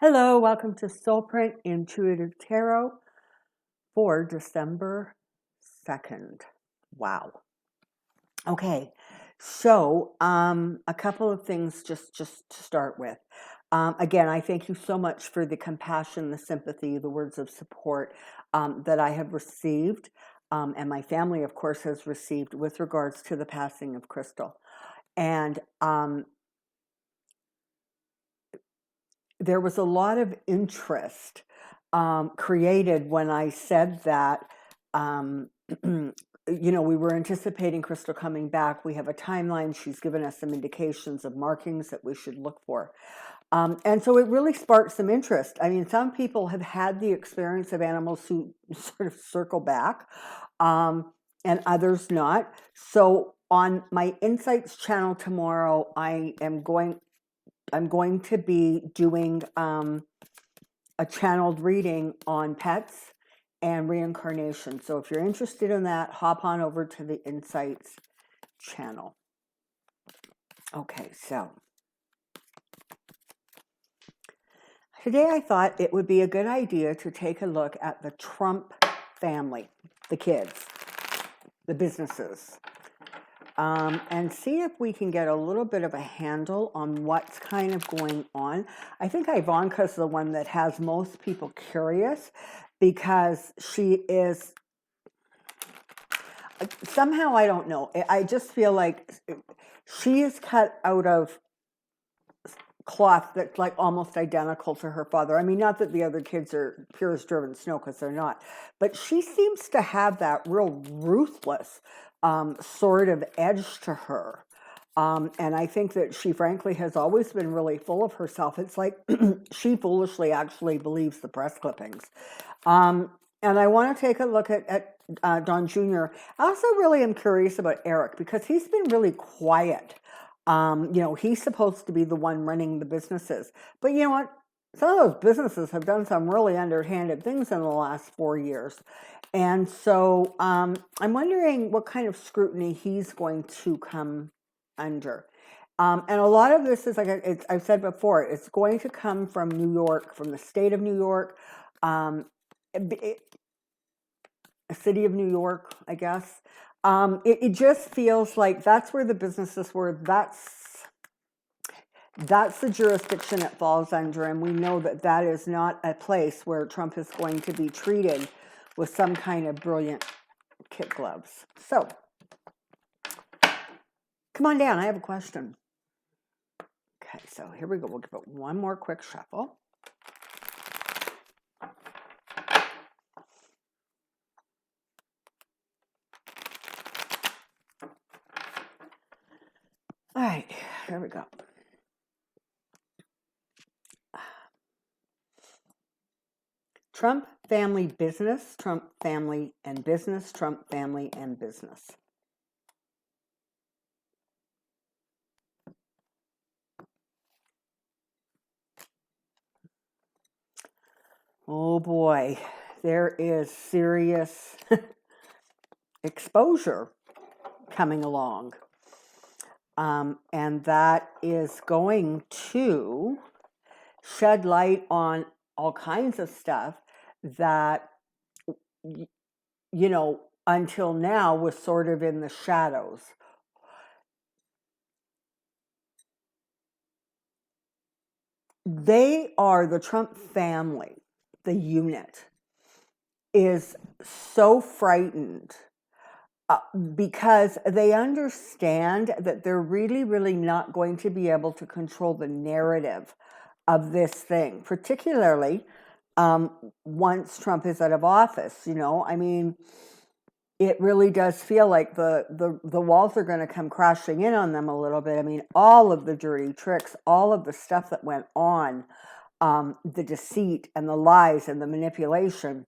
Hello, welcome to Soulprint Intuitive Tarot for December 2nd. Wow. Okay, so a couple of things just to start with. Again, I thank you so much for the compassion, the sympathy, the words of support that I have received, and my family, of course, has received with regards to the passing of Crystal. And there was a lot of interest created when I said that, we were anticipating Crystal coming back. We have a timeline. She's given us some indications of markings that we should look for. And so it really sparked some interest. I mean, some people have had the experience of animals who sort of circle back, and others not. So on my Insights channel tomorrow, I'm going to be doing a channeled reading on pets and reincarnation. So if you're interested in that, hop on over to the Insights channel. Okay, so today I thought it would be a good idea to take a look at the Trump family, the kids, the businesses, and see if we can get a little bit of a handle on what's kind of going on. I think Ivanka is the one that has most people curious because she is, somehow, I don't know, I just feel like she is cut out of cloth that's like almost identical to her father. I mean, not that the other kids are pure as driven snow, because they're not, but she seems to have that real ruthless sort of edge to her. And I think that she frankly has always been really full of herself. It's like she foolishly actually believes the press clippings. And I want to take a look at Don Jr. I also really am curious about Eric because he's been really quiet. He's supposed to be the one running the businesses. But you know what? Some of those businesses have done some really underhanded things in the last 4 years. And so I'm wondering what kind of scrutiny he's going to come under. And a lot of this is, like I've said before, it's going to come from New York, from the state of New York, a city of New York, I guess. It just feels like that's where the businesses were. That's the jurisdiction it falls under, and we know that that is not a place where Trump is going to be treated with some kind of brilliant kid gloves. So, come on down. I have a question. Okay, so here we go. We'll give it one more quick shuffle. All right, here we go. Trump family business, Trump family and business, Trump family and business. Oh boy, there is serious exposure coming along. And that is going to shed light on all kinds of stuff that, until now was sort of in the shadows. They are, the Trump family, the unit, is so frightened because they understand that they're really, really not going to be able to control the narrative of this thing, particularly once Trump is out of office. I mean, it really does feel like the walls are going to come crashing in on them a little bit. I mean, all of the dirty tricks, all of the stuff that went on, the deceit and the lies and the manipulation,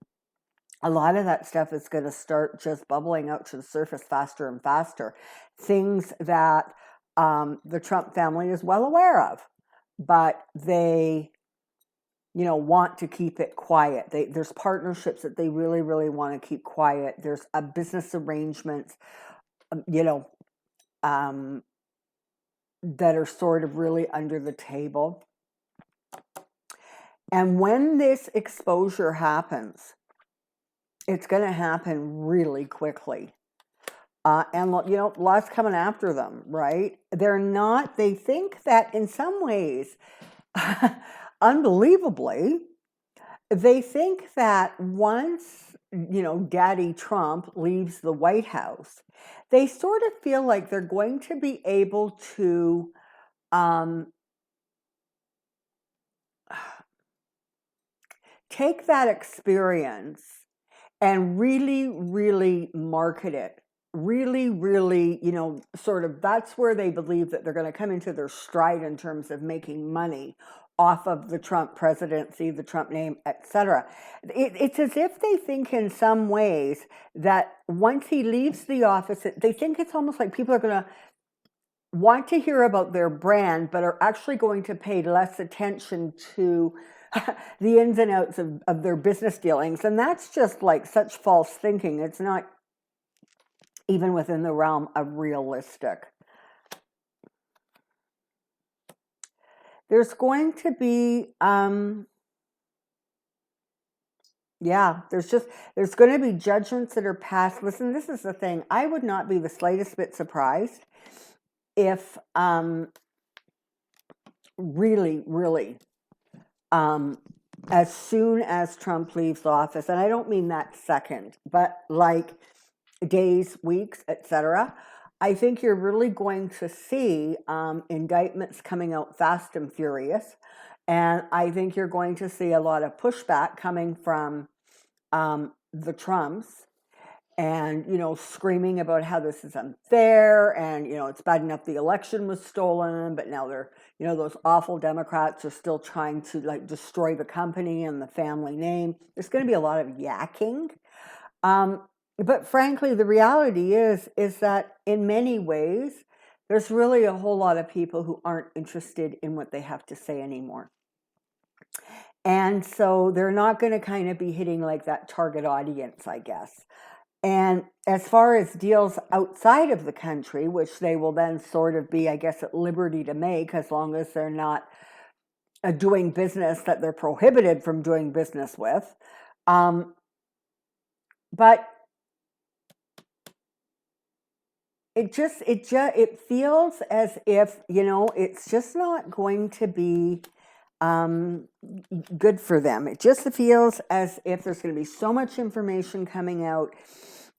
a lot of that stuff is going to start just bubbling out to the surface faster and faster. Things that the Trump family is well aware of, but they, want to keep it quiet. There's partnerships that they really, really want to keep quiet. There's a business arrangements, that are sort of really under the table. And when this exposure happens, it's going to happen really quickly. And, you know, lots coming after them, right? They think that in some ways, unbelievably, they think that once, you know, Daddy Trump leaves the White House, they sort of feel like they're going to be able to take that experience and really, really market it. Really, really, you know, sort of that's where they believe that they're going to come into their stride in terms of making money off of the Trump presidency, the Trump name, etc. It's as if they think in some ways that once he leaves the office, they think it's almost like people are going to want to hear about their brand, but are actually going to pay less attention to the ins and outs of their business dealings. And that's just like such false thinking. It's not even within the realm of realistic. There's going to be, there's going to be judgments that are passed. Listen, this is the thing. I would not be the slightest bit surprised if really, really, as soon as Trump leaves office, and I don't mean that second, but like days, weeks, etc., I think you're really going to see indictments coming out fast and furious. And I think you're going to see a lot of pushback coming from the Trumps and, you know, screaming about how this is unfair and, you know, it's bad enough the election was stolen, but now they're, you know, those awful Democrats are still trying to like destroy the company and the family name. There's going to be a lot of yakking. But frankly, the reality is that in many ways, there's really a whole lot of people who aren't interested in what they have to say anymore. And so they're not going to kind of be hitting like that target audience, I guess. And as far as deals outside of the country, which they will then sort of be, I guess, at liberty to make as long as they're not doing business that they're prohibited from doing business with. But it feels as if, you know, it's just not going to be good for them. It just feels as if there's going to be so much information coming out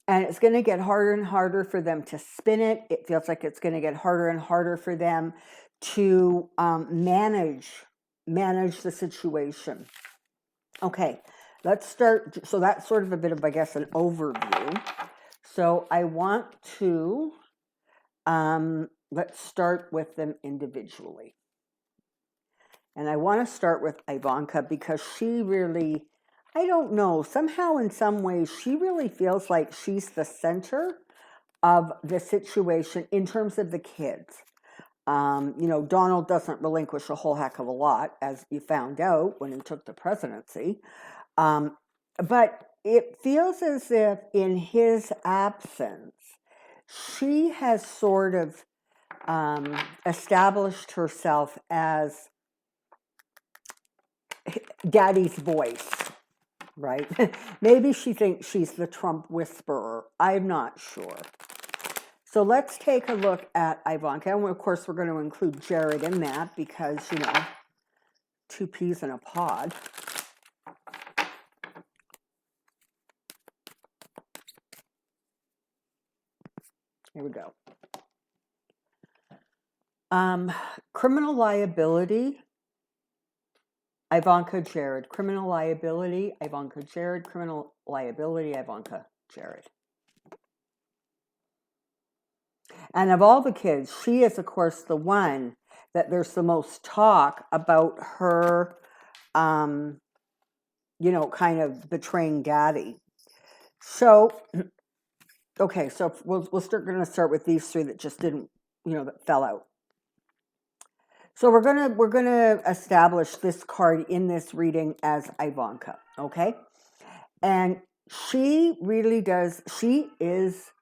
and it's going to get harder and harder for them to spin it. It feels like it's going to get harder and harder for them to manage the situation. Okay, let's start. So that's sort of a bit of, I guess, an overview. So I want to, let's start with them individually. And I want to start with Ivanka because she really, I don't know, somehow in some ways, she really feels like she's the center of the situation in terms of the kids. You know, Donald doesn't relinquish a whole heck of a lot, as you found out when he took the presidency. But it feels as if in his absence, she has sort of established herself as Daddy's voice, right? Maybe she thinks she's the Trump whisperer. I'm not sure. So let's take a look at Ivanka. And of course, we're going to include Jared in that because, you know, two peas in a pod. Here we go. Criminal liability, Ivanka, Jared. Criminal liability, Ivanka, Jared. Criminal liability, Ivanka, Jared. And of all the kids, she is, of course, the one that there's the most talk about her, you know, kind of betraying Daddy. So, okay, so we're going to start with these three that just didn't, you know, that fell out. So we're gonna establish this card in this reading as Ivanka, okay? And she really does, she is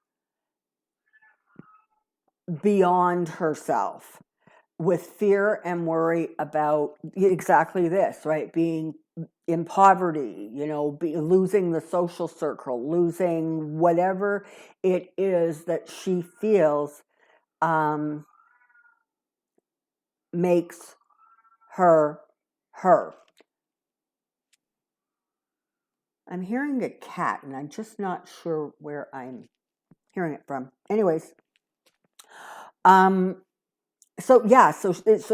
beyond herself. with fear and worry about exactly this, right? Being in poverty, losing the social circle, losing whatever it is that she feels makes her her. I'm hearing a cat, and I'm just not sure where I'm hearing it from. Anyways, so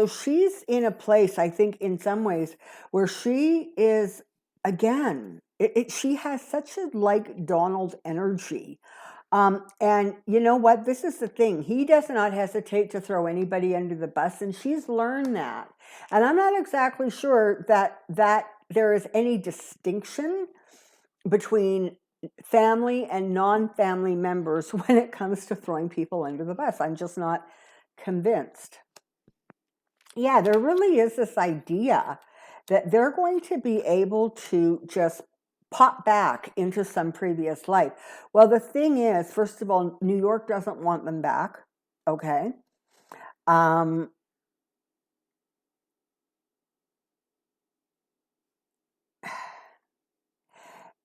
she's in a place, I think, in some ways, where she is again. She has such a like Donald energy. And you know what? This is the thing. He does not hesitate to throw anybody under the bus, and she's learned that. And I'm not exactly sure that there is any distinction between family and non-family members when it comes to throwing people under the bus. I'm just not convinced. Yeah, there really is this idea that they're going to be able to just pop back into some previous life. Well, the thing is, first of all, New York doesn't want them back. Okay.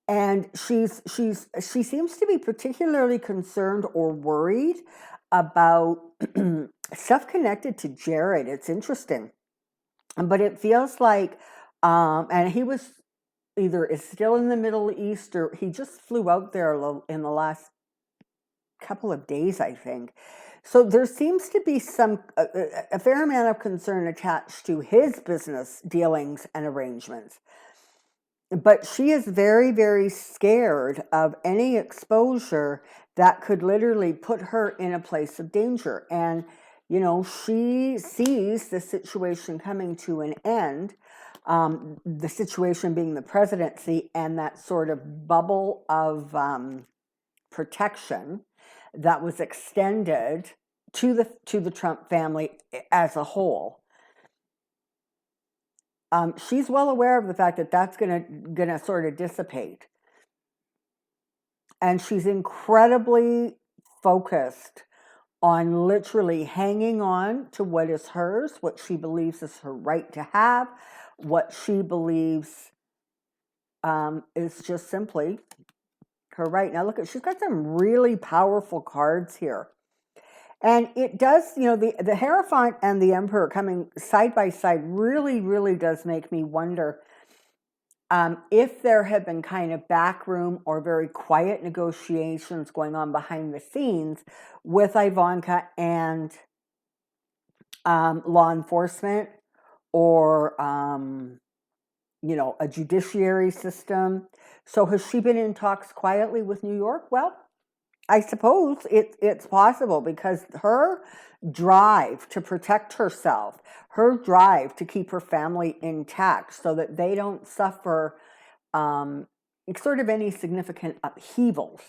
And she seems to be particularly concerned or worried about stuff connected to Jared. It's interesting, but it feels like, and he was either is still in the Middle East or he just flew out there in the last couple of days, I think. So there seems to be a fair amount of concern attached to his business dealings and arrangements. But she is very, very scared of any exposure that could literally put her in a place of danger. And, she sees the situation coming to an end, the situation being the presidency and that sort of bubble of protection that was extended to the Trump family as a whole. She's well aware of the fact that that's gonna sort of dissipate, and she's incredibly focused on literally hanging on to what is hers, what she believes is her right to have, what she believes is just simply her right. Now look, she's got some really powerful cards here. And it does, the Hierophant and the Emperor coming side by side really, really does make me wonder if there have been kind of backroom or very quiet negotiations going on behind the scenes with Ivanka and law enforcement or, a judiciary system. So has she been in talks quietly with New York? Well, I suppose it's possible because her drive to protect herself, her drive to keep her family intact so that they don't suffer sort of any significant upheavals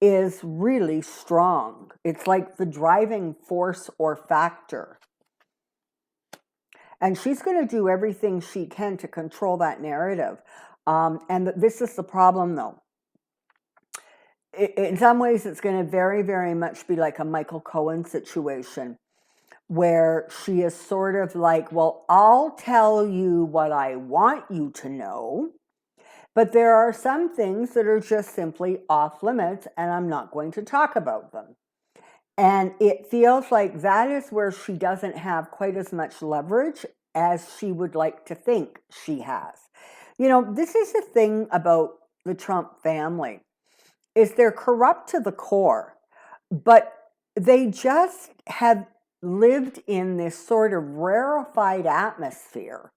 is really strong. It's like the driving force or factor. And she's going to do everything she can to control that narrative. And this is the problem, though. In some ways, it's going to very, very much be like a Michael Cohen situation where she is sort of like, well, I'll tell you what I want you to know, but there are some things that are just simply off limits and I'm not going to talk about them. And it feels like that is where she doesn't have quite as much leverage as she would like to think she has. This is the thing about the Trump family. Is they're corrupt to the core, but they just have lived in this sort of rarefied atmosphere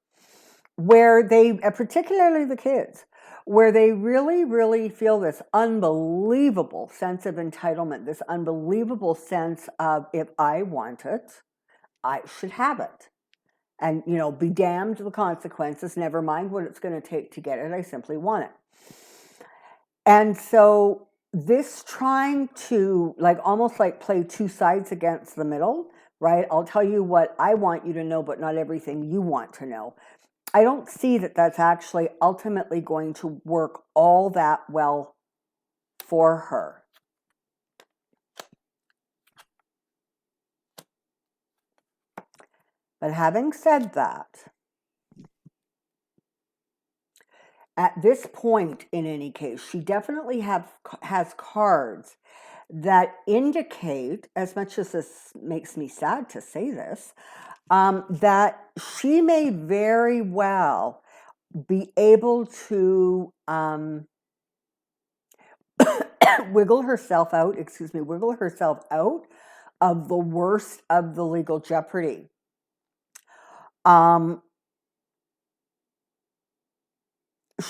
where they, particularly the kids, where they really, really feel this unbelievable sense of entitlement, this unbelievable sense of if I want it, I should have it. And, be damned to the consequences, never mind what it's going to take to get it, I simply want it. And so this trying to almost like play two sides against the middle, right? I'll tell you what I want you to know, but not everything you want to know. I don't see that that's actually ultimately going to work all that well for her. But having said that, at this point, in any case, she definitely has cards that indicate, as much as this makes me sad to say this, that she may very well be able to wiggle herself out of the worst of the legal jeopardy.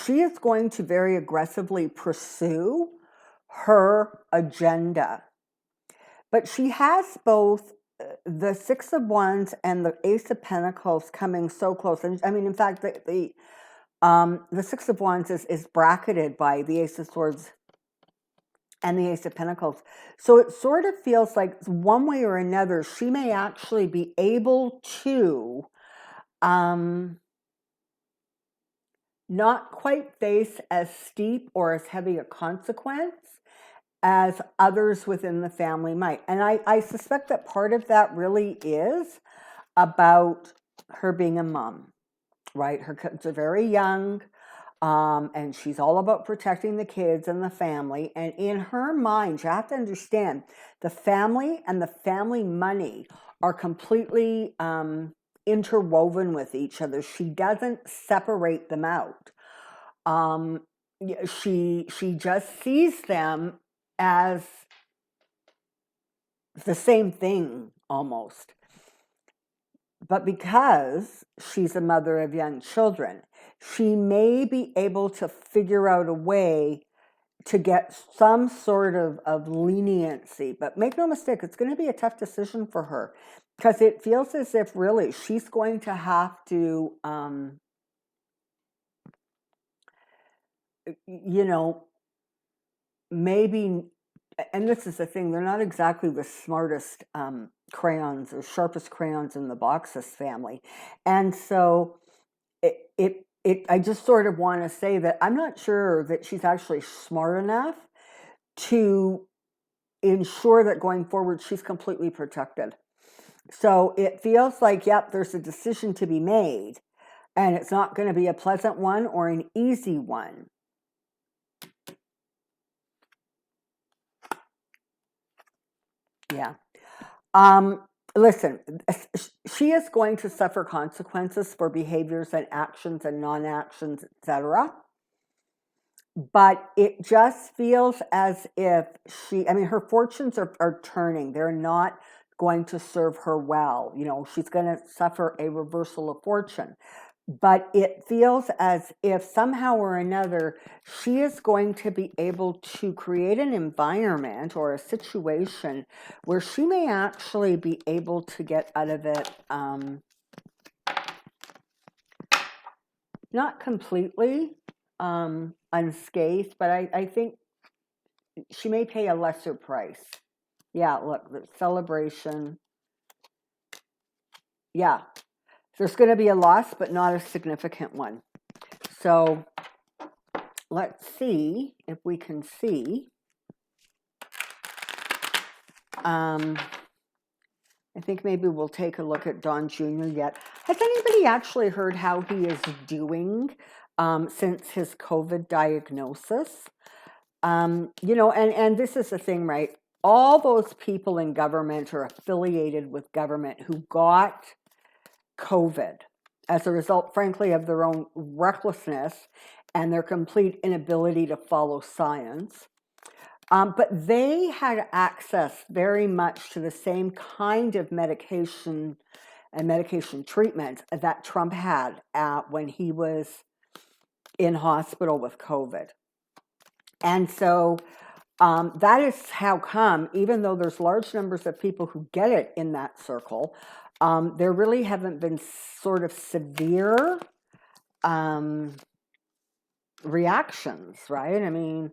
She is going to very aggressively pursue her agenda. But she has both the Six of Wands and the Ace of Pentacles coming so close. And I mean, in fact, the Six of Wands is bracketed by the Ace of Swords and the Ace of Pentacles. So it sort of feels like one way or another, she may actually be able to not quite face as steep or as heavy a consequence as others within the family might. And I suspect that part of that really is about her being a mom, right? Her kids are very young, and she's all about protecting the kids and the family. And in her mind, you have to understand, the family and the family money are completely interwoven with each other. She doesn't separate them out. She just sees them as the same thing almost. But because she's a mother of young children, she may be able to figure out a way to get some sort of leniency. But make no mistake, it's going to be a tough decision for her, because it feels as if really she's going to have to, maybe, and this is the thing, they're not exactly the smartest crayons or sharpest crayons in the box, this family. And so I just sort of want to say that I'm not sure that she's actually smart enough to ensure that going forward she's completely protected. So it feels like, yep, there's a decision to be made, and it's not going to be a pleasant one or an easy one. Yeah. Listen, she is going to suffer consequences for behaviors and actions and non-actions, etc. But it just feels as if her fortunes are turning. They're not going to serve her well. She's going to suffer a reversal of fortune. But it feels as if somehow or another, she is going to be able to create an environment or a situation where she may actually be able to get out of it, not completely unscathed, but I think she may pay a lesser price. Yeah, look, the celebration. Yeah, there's going to be a loss, but not a significant one. So let's see if we can see. I think maybe we'll take a look at Don Jr. yet. Has anybody actually heard how he is doing since his COVID diagnosis? And this is the thing, right? All those people in government or affiliated with government who got COVID as a result, frankly, of their own recklessness and their complete inability to follow science. But they had access very much to the same kind of medication and medication treatment that Trump had when he was in hospital with COVID. And so that is how come, even though there's large numbers of people who get it in that circle, there really haven't been sort of severe reactions, right?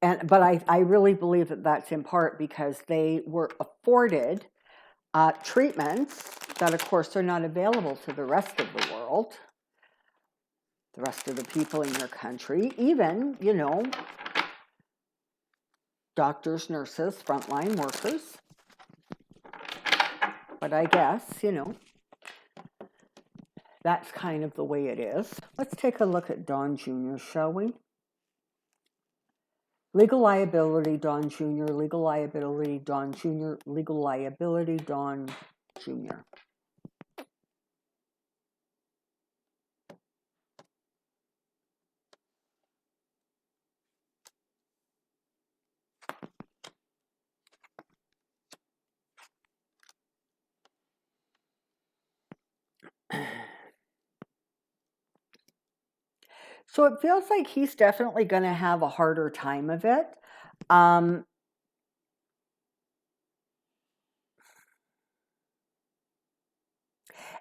But I really believe that that's in part because they were afforded treatments that, of course, are not available to the rest of the world, the rest of the people in your country, even, doctors, nurses, frontline workers. But I guess, that's kind of the way it is. Let's take a look at Don Jr., shall we? Legal liability, Don Jr., legal liability, Don Jr., legal liability, Don Jr. So it feels like he's definitely going to have a harder time of it. And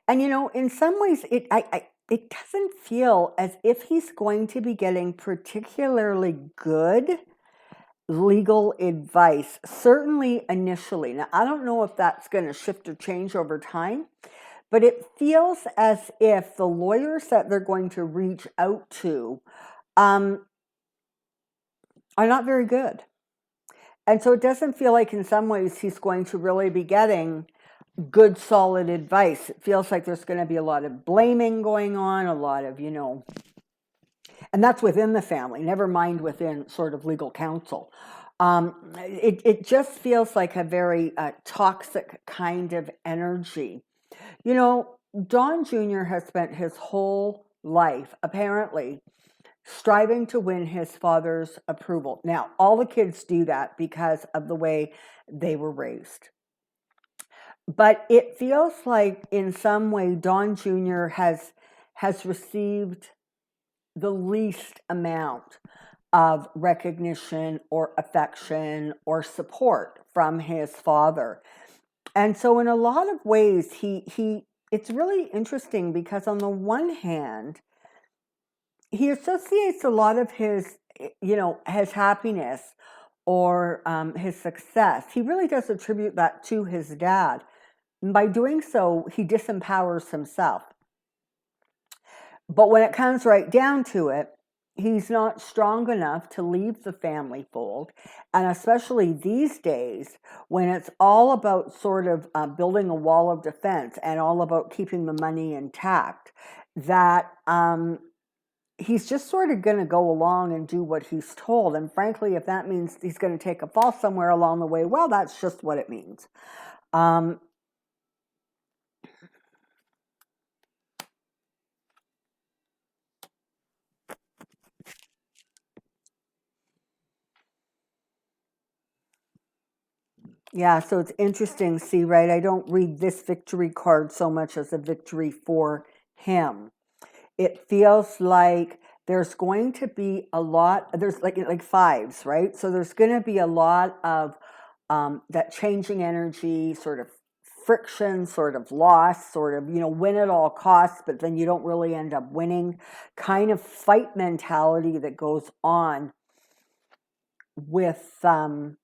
you know, in some ways, it doesn't feel as if he's going to be getting particularly good legal advice, certainly initially. Now, I don't know if that's going to shift or change over time, but it feels as if the lawyers that they're going to reach out to are not very good. And so it doesn't feel like in some ways he's going to really be getting good, solid advice. It feels like there's going to be a lot of blaming going on, a lot of, you know, and that's within the family, never mind within sort of legal counsel. It just feels like a very toxic kind of energy. You know, Don Jr. has spent his whole life, apparently, striving to win his father's approval. Now, all the kids do that because of the way they were raised. But it feels like in some way Don Jr. has received the least amount of recognition or affection or support from his father. And so in a lot of ways he it's really interesting because on the one hand he associates a lot of his, you know, his happiness or his success. He really does attribute that to his dad. And by doing so, he disempowers himself. But when it comes right down to it, he's not strong enough to leave the family fold. And especially these days, when it's all about sort of building a wall of defense and all about keeping the money intact, that he's just sort of going to go along and do what he's told. And frankly, if that means he's going to take a fall somewhere along the way, well, that's just what it means. Yeah, so it's interesting. See, right? I don't read this victory card so much as a victory for him. It feels like there's going to be a lot, there's like fives, right? So there's going to be a lot of that changing energy, sort of friction, sort of loss, sort of, you know, win at all costs, but then you don't really end up winning kind of fight mentality that goes on with Don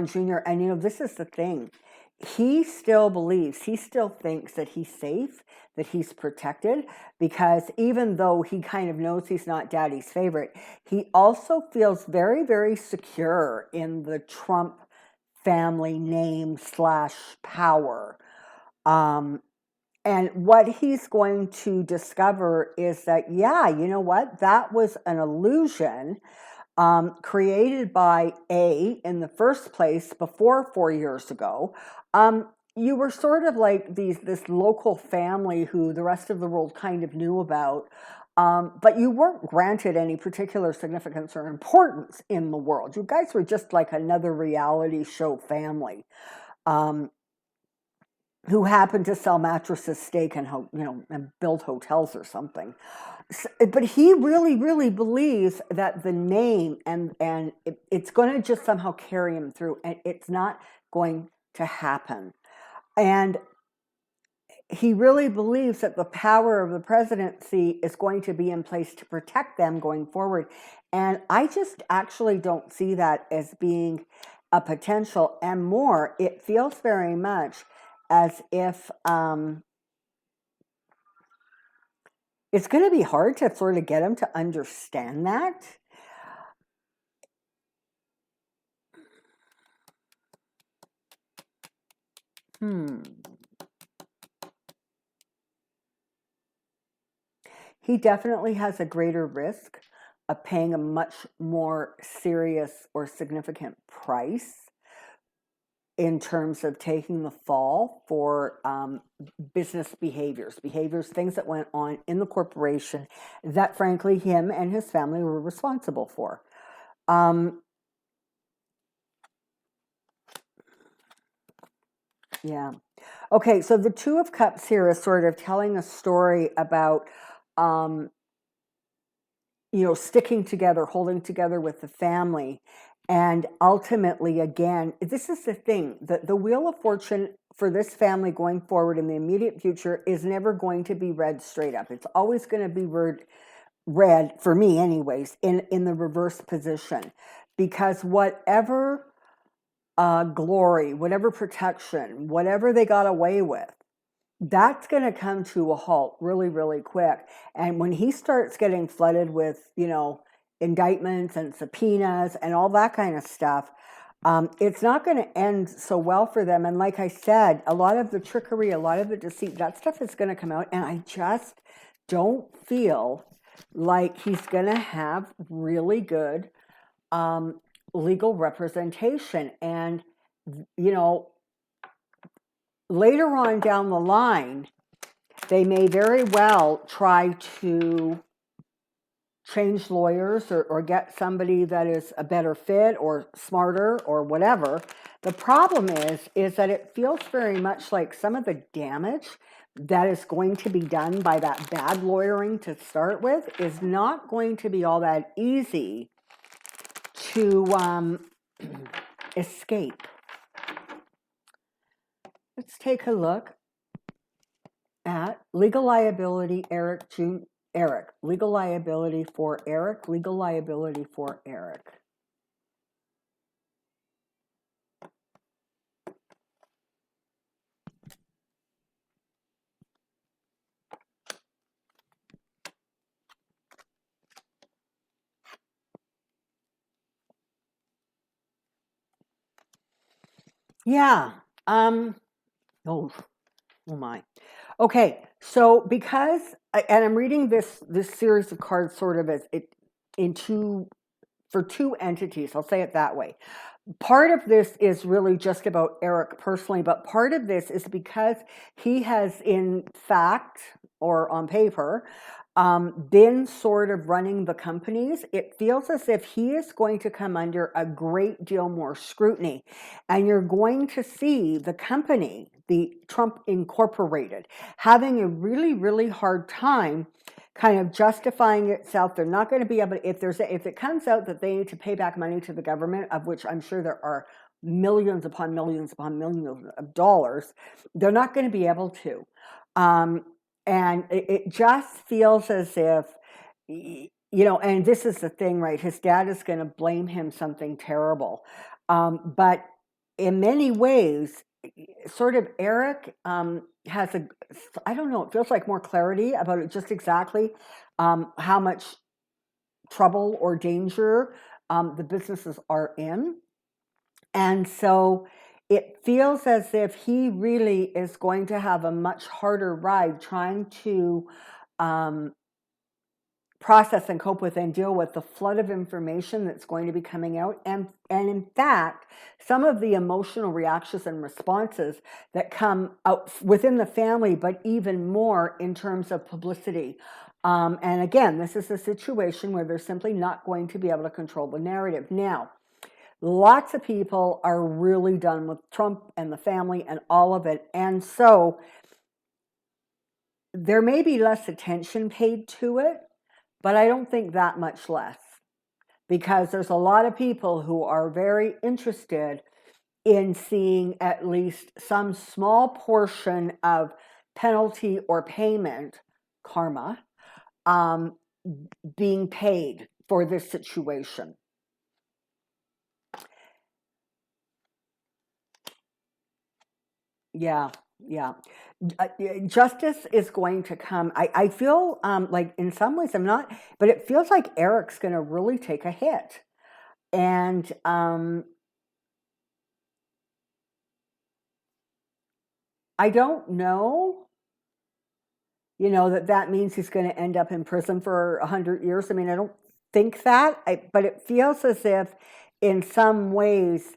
Jr. And, you know, this is the thing. He still believes, he still thinks that he's safe, that he's protected, because even though he kind of knows he's not daddy's favorite, he also feels very, very secure in the Trump family name / power. And what he's going to discover is that, yeah, you know what? That was an illusion created by A in the first place before 4 years ago. You were sort of like this local family who the rest of the world kind of knew about, but you weren't granted any particular significance or importance in the world. You guys were just like another reality show family who happened to sell mattresses, steak, and and build hotels or something. But he really, really believes that the name and it's going to just somehow carry him through, and it's not going to happen. And he really believes that the power of the presidency is going to be in place to protect them going forward. And I just actually don't see that as being a potential. And more, it feels very much as if it's going to be hard to sort of get him to understand that. he definitely has a greater risk of paying a much more serious or significant price in terms of taking the fall for business behaviors, things that went on in the corporation that, frankly, him and his family were responsible for. Yeah. Okay, so the Two of Cups here is sort of telling a story about, sticking together, holding together with the family. And ultimately, again, this is the thing, the Wheel of Fortune for this family going forward in the immediate future is never going to be read straight up. It's always going to be read, for me anyways, in the reverse position. Because whatever glory, whatever protection, whatever they got away with, that's going to come to a halt really, really quick. And when he starts getting flooded with, indictments and subpoenas and all that kind of stuff, it's not going to end so well for them. And like I said, a lot of the trickery, a lot of the deceit, that stuff is going to come out. And I just don't feel like he's going to have really good legal representation. And, later on down the line, they may very well try to change lawyers or get somebody that is a better fit or smarter or whatever. The problem is that it feels very much like some of the damage that is going to be done by that bad lawyering to start with is not going to be all that easy to escape. Let's take a look at legal liability, Eric. Legal liability for Eric. Legal liability for Eric. Yeah. Oh my. Okay. So because, and I'm reading this series of cards sort of as it for two entities. I'll say it that way. Part of this is really just about Eric personally, but part of this is because he has, in fact, or on paper, been sort of running the companies. It feels as if he is going to come under a great deal more scrutiny. And you're going to see the company, the Trump Incorporated, having a really, really hard time kind of justifying itself. They're not going to be able to, if it comes out that they need to pay back money to the government, of which I'm sure there are millions upon millions upon millions of dollars, they're not going to be able to. And it just feels as if, and this is the thing, right? His dad is going to blame him something terrible. But in many ways, sort of Eric has I don't know, it feels like more clarity about it, just exactly how much trouble or danger the businesses are in. And so it feels as if he really is going to have a much harder ride trying to process and cope with and deal with the flood of information that's going to be coming out. And in fact, some of the emotional reactions and responses that come out within the family, but even more in terms of publicity. And again, this is a situation where they're simply not going to be able to control the narrative. Now, lots of people are really done with Trump and the family and all of it. And so there may be less attention paid to it, but I don't think that much less, because there's a lot of people who are very interested in seeing at least some small portion of penalty or payment, karma, being paid for this situation. Yeah. Justice is going to come. I feel like in some ways I'm not, but it feels like Eric's going to really take a hit. And I don't know you know, that means he's going to end up in prison for 100 years. I mean, I don't think that, but it feels as if in some ways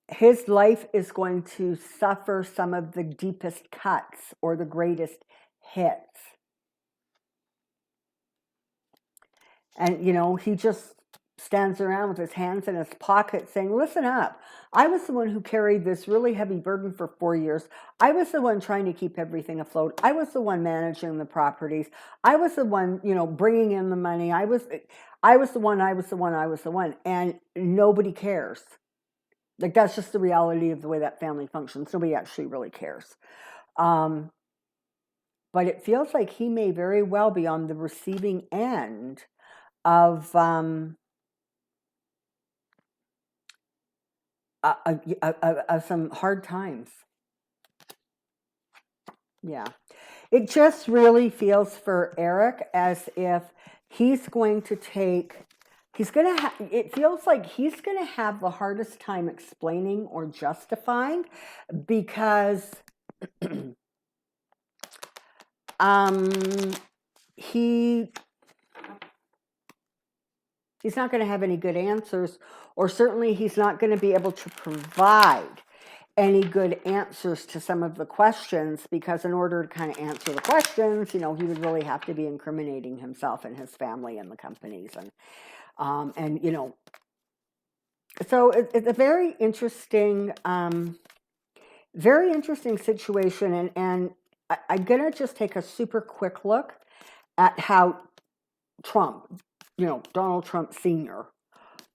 his life is going to suffer some of the deepest cuts or the greatest hits. And, you know, he just stands around with his hands in his pocket saying, listen up, I was the one who carried this really heavy burden for 4 years. I was the one trying to keep everything afloat. I was the one managing the properties. I was the one, you know, bringing in the money. I was the one. And nobody cares. Like, that's just the reality of the way that family functions. Nobody actually really cares. But it feels like he may very well be on the receiving end of some hard times. Yeah. It just really feels for Eric as if he's going to take, it feels like he's going to have the hardest time explaining or justifying because he's not going to have any good answers, or certainly he's not going to be able to provide any good answers to some of the questions, because in order to kind of answer the questions, you know, he would really have to be incriminating himself and his family and the companies, and you know, so it's a very interesting situation, and I'm gonna just take a super quick look at how Trump, you know, Donald Trump Sr.,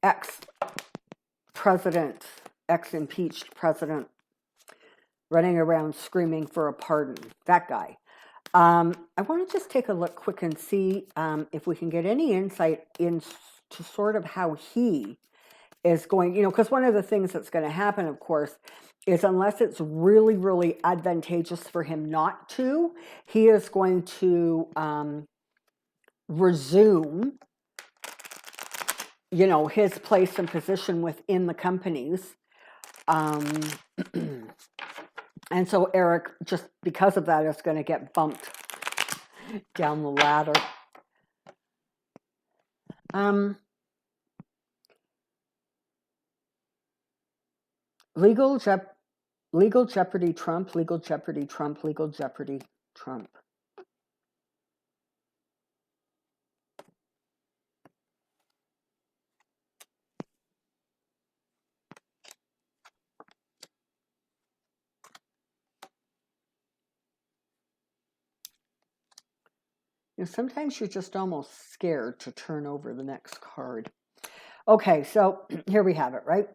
ex-president, ex-impeached president, running around screaming for a pardon, that guy. I want to just take a look quick and see if we can get any insight into sort of how he is going, you know, because one of the things that's going to happen, of course, is unless it's really, really advantageous for him not to, he is going to resume, you know, his place and position within the companies. And so Eric, just because of that, is going to get bumped down the ladder. Legal Jeopardy Trump, legal Jeopardy Trump, legal Jeopardy Trump. You know, sometimes you're just almost scared to turn over the next card. Okay, so here we have it, right?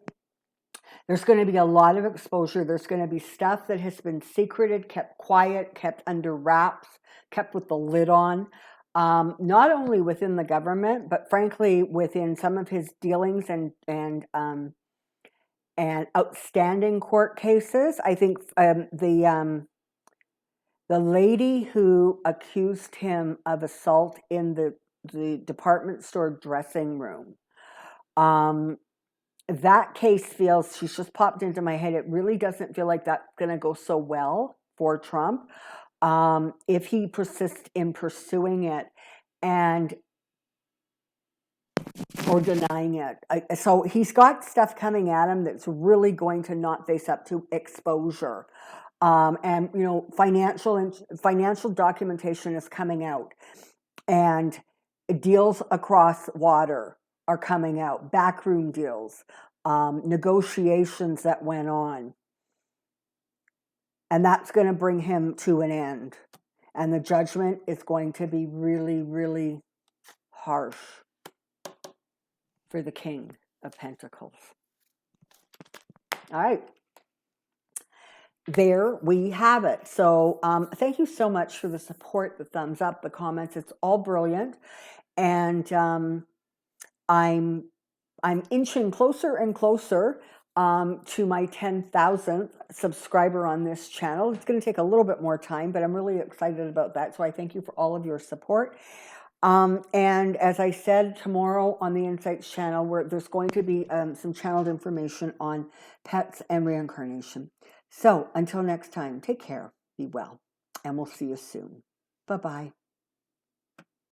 There's going to be a lot of exposure. There's going to be stuff that has been secreted, kept quiet, kept under wraps, kept with the lid on. Not only within the government, but frankly within some of his dealings and outstanding court cases. I think the lady who accused him of assault in the department store dressing room, that case feels, she's just popped into my head, it really doesn't feel like that's going to go so well for Trump if he persists in pursuing it and or denying it. So he's got stuff coming at him that's really going to not face up to exposure. And you know, financial documentation is coming out, and deals across water are coming out, backroom deals, negotiations that went on, and that's going to bring him to an end. And the judgment is going to be really, really harsh for the King of Pentacles. All right. There we have it. So thank you so much for the support, the thumbs up, the comments. It's all brilliant. And I'm inching closer and closer to my 10,000th subscriber on this channel. It's going to take a little bit more time, but I'm really excited about that. So I thank you for all of your support. And as I said, tomorrow on the Insights channel, where there's going to be some channeled information on pets and reincarnation. So until next time, take care, be well, and we'll see you soon. Bye-bye.